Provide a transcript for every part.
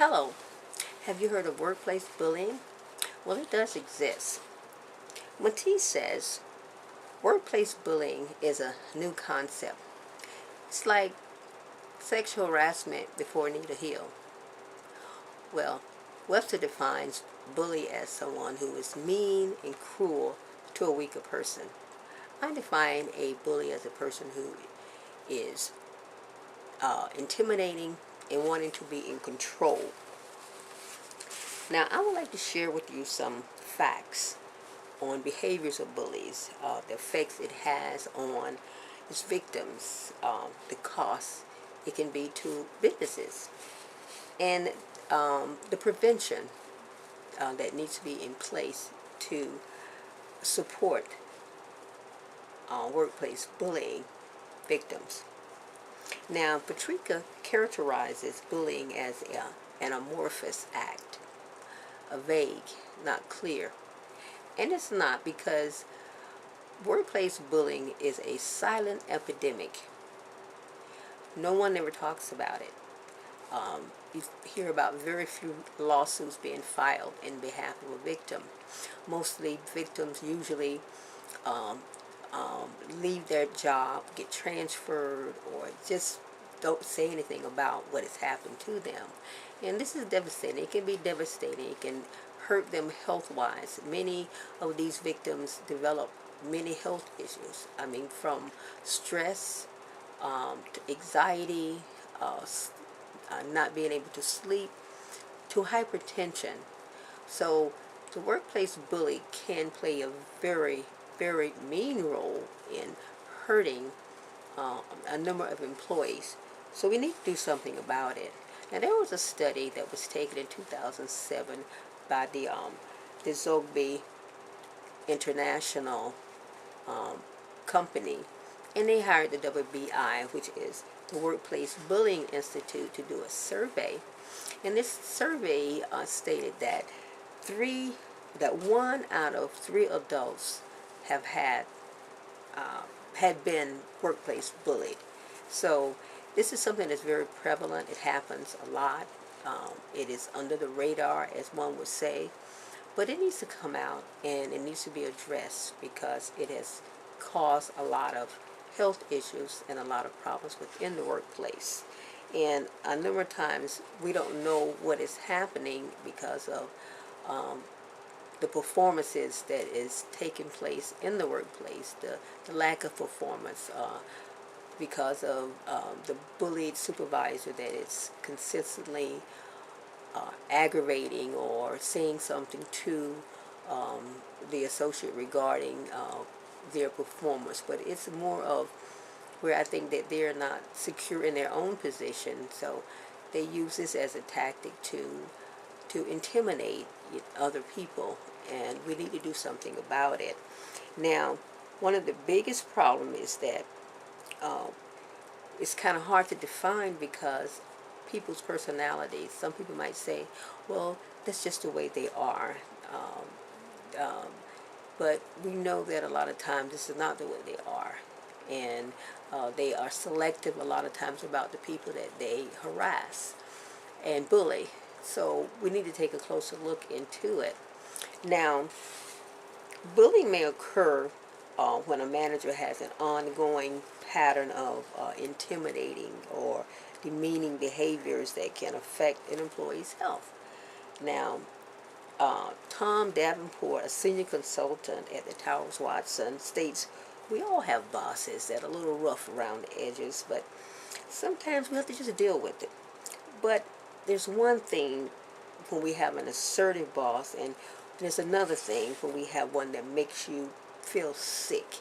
Hello, have you heard of workplace bullying? Well, it does exist. Matisse says workplace bullying is a new concept. It's like sexual harassment before Anita Hill. Well, Webster defines bully as someone who is mean and cruel to a weaker person. I define a bully as a person who is intimidating and wanting to be in control. Now, I would like to share with you some facts on behaviors of bullies, the effects it has on its victims, the cost it can be to businesses, and the prevention that needs to be in place to support workplace bullying victims. Now, Patrica characterizes bullying as an amorphous act, a vague, not clear. And it's not, because workplace bullying is a silent epidemic. No one ever talks about it. You hear about very few lawsuits being filed in behalf of a victim. Mostly victims usually leave their job, get transferred, or just don't say anything about what has happened to them. And this is devastating. It can be devastating. It can hurt them health-wise. Many of these victims develop many health issues. I mean, from stress to anxiety, not being able to sleep, to hypertension. So the workplace bully can play a very, very mean role in hurting a number of employees. So we need to do something about it. Now, there was a study that was taken in 2007 by the Zogby International company, and they hired the WBI, which is the Workplace Bullying Institute, to do a survey. And this survey stated that 1 out of 3 adults have had been workplace bullied. So this is something that's very prevalent. It happens a lot. It is under the radar, as one would say, but it needs to come out and it needs to be addressed, because it has caused a lot of health issues and a lot of problems within the workplace. And a number of times we don't know what is happening because of the performances that is taking place in the workplace, the lack of performance, because of the bullied supervisor that is consistently aggravating or saying something to the associate regarding their performance. But it's more of where I think that they're not secure in their own position, so they use this as a tactic to intimidate other people, and we need to do something about it. Now, one of the biggest problems is that it's kind of hard to define, because people's personalities, some people might say, well, that's just the way they are. But we know that a lot of times this is not the way they are. And they are selective a lot of times about the people that they harass and bully. So we need to take a closer look into it. Now, bullying may occur when a manager has an ongoing pattern of intimidating or demeaning behaviors that can affect an employee's health. Now, Tom Davenport, a senior consultant at the Towers Watson, states, we all have bosses that are a little rough around the edges, but sometimes we have to just deal with it. But there's one thing when we have an assertive boss, and there's another thing when we have one that makes you feel sick,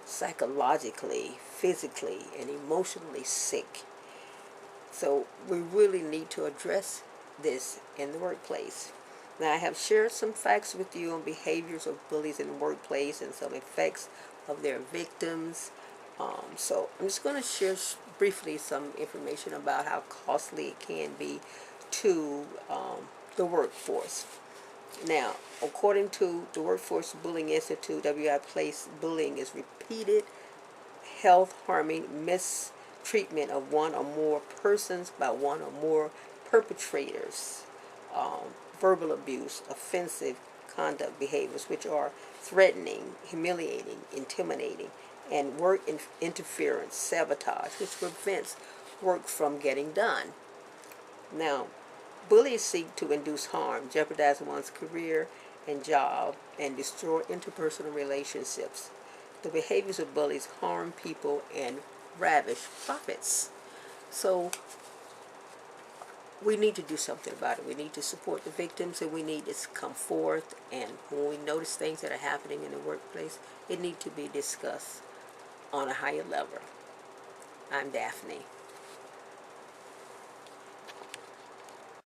psychologically, physically, and emotionally sick. So we really need to address this in the workplace. Now, I have shared some facts with you on behaviors of bullies in the workplace and some effects of their victims. So I'm just going to share briefly some information about how costly it can be to the workforce. Now, according to the Workforce Bullying Institute, workplace bullying is repeated, health-harming mistreatment of one or more persons by one or more perpetrators, verbal abuse, offensive conduct behaviors, which are threatening, humiliating, intimidating, and work interference, sabotage, which prevents work from getting done. Now, bullies seek to induce harm, jeopardize one's career and job, and destroy interpersonal relationships. The behaviors of bullies harm people and ravish profits. So we need to do something about it. We need to support the victims, and we need to come forth, and when we notice things that are happening in the workplace, it needs to be discussed on a higher level. I'm Daphne.